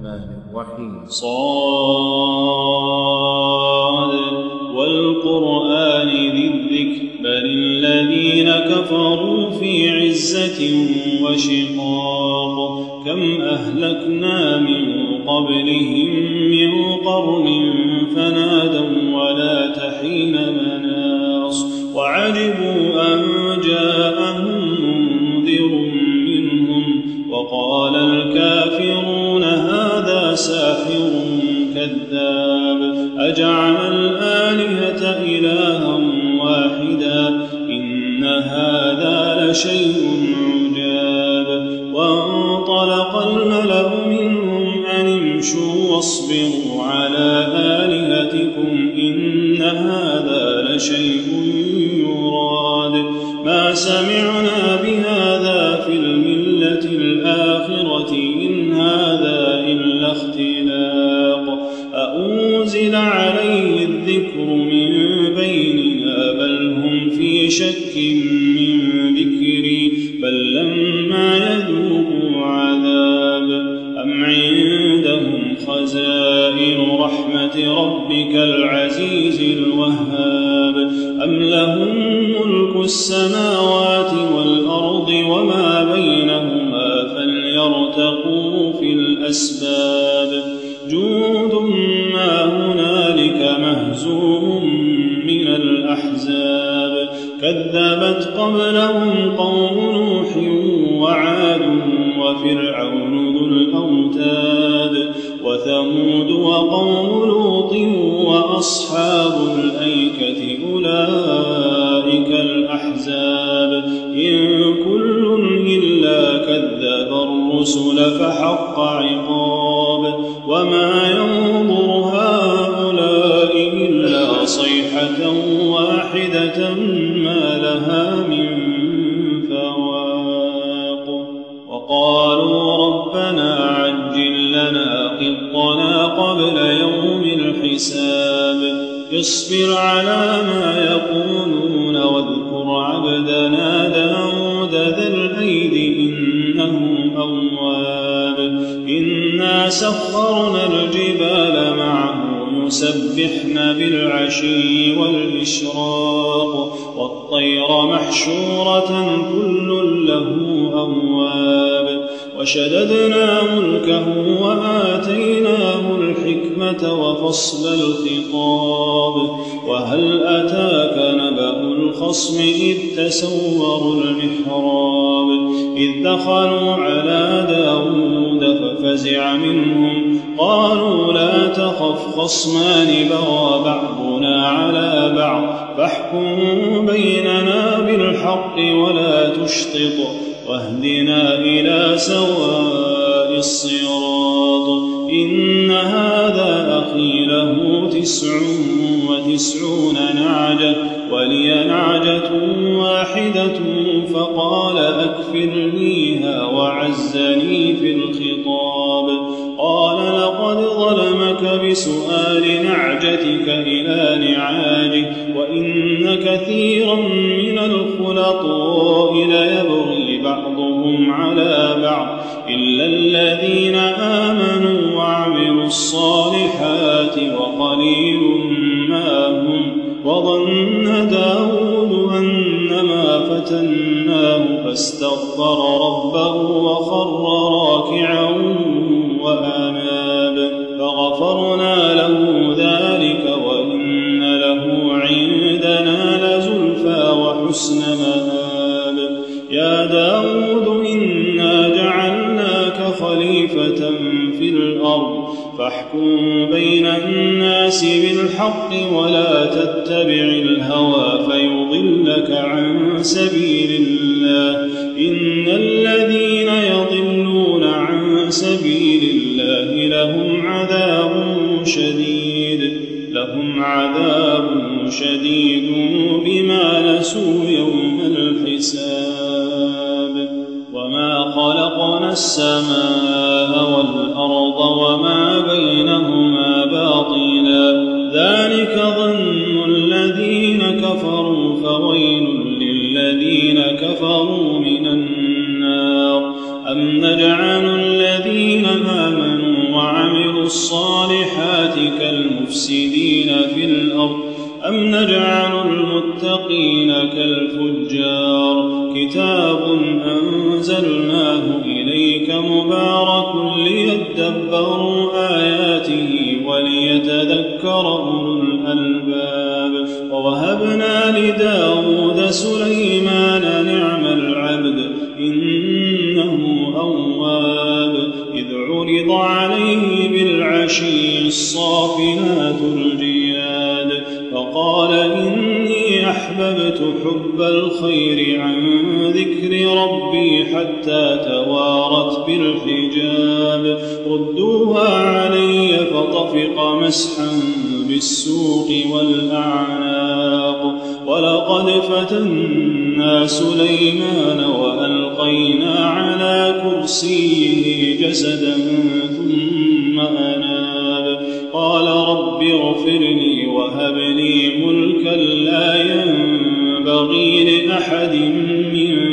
الرحمن الرحيم. صاد والقرآن ذي الذكر بل الذين كفروا في عزة وشقاق كم أهلكنا من قبلهم من قرن فنادوا ولا تحين مناص وعجبوا أن جاءهم منذر منهم وقال الكافرون هذا ساحر كذاب أجعل الآلهة إلها واحدا إن هذا لشيء عجاب وانطلق الملأ منهم أن امشوا واصبروا على آلهتكم إن هذا لشيء يراد ما سمعنا بهذا في الملة الآخرة إن هذا إلا اختلاق أأنزل عليه الذكر من بيننا بل هم في شك من ذكري بل لما يذوقوا عذاب أم عندهم خزائن رحمة ربك العزيز الوهاب أم لهم ملك السماوات والأرض وما بينهما فليرتقوا في الأسباب جود ما هنالك مهزوم من الأحزاب كذبت قبلهم قوم نوح وعاد وفرعون ذو الأوتاد وثمود وقوم لوط وأصحاب الأيكة أولئك الأحزاب إن كل إلا كذب الرسل فحق عقاب وما ينظر هؤلاء إلا صيحة واحدة ما لها من فواق وقالوا ربنا عجل لنا قطنا قبل يوم الحساب اصبر على ما يقولون واذكر عبدنا داود ذا الأيد إنه أواب إنا سخرنا الجبال معه يسبحن بالعشي والإشراق والطير محشورة كل له أواب وشددنا ملكه وآتيناه الحكمة وفصل الخطاب وهل أتاك نبأ الخصم إذ تسوروا المحراب إذ دخلوا على داود ففزع منهم قالوا لا تخف خصمان بغى بعضنا على بعض فاحكم بيننا بالحق ولا تشطط واهدنا إلى سواء الصراط إن هذا أخي له 99 نعجة ولي نعجة واحدة فقال أكفلنيها وعزني في الخطاب قال لقد ظلمك بسؤال نعجتك إلى نعاجه وإن كثيرا من الخلطاء ليبغي بعضهم على بعض إلا الذين آمنوا وعملوا الصالحات وقليل ما هم وظن داود أنما فتناه فاستغفر ربه وخر راكعا وأناب فغفرنا له ذلك وإن له عندنا لزلفى وحسن مآب يا داود إنا جعلناك خليفة في الأرض فاحكم بين الناس بالحق ولا تتبع الهوى فيضلك عن سبيل الله إن الذين يضلون عن سبيل الله لهم عذاب شديد بما نسوا يوم الحساب وما خلقنا السماء والأرض وما بينهما باطلا ذلك ظن الذين كفروا فويل للذين كفروا من النار أم نجعل الذين آمنوا وعملوا الصالحات كالمفسدين في الأرض أم نجعل المتقين كالفجار كتاب أنزلناه إليك مبارك ليدبروا آياته وليتذكر أولو الألباب ووهبنا لداود سليمان نعم العبد إنه أواب إذ عرض عليه بالعشي الصافنات الجياد فقال إني أحببت حب الخير عن ذكر ربي حتى توارت بالحجاب ردوها علي فطفق مسحا بالسوق والأعناق ولقد فتنا سليمان وألقينا على كرسيه جسدا ثم أناب قال رب اغفر لي وهب لي ملكا لا ينبغي لأحد من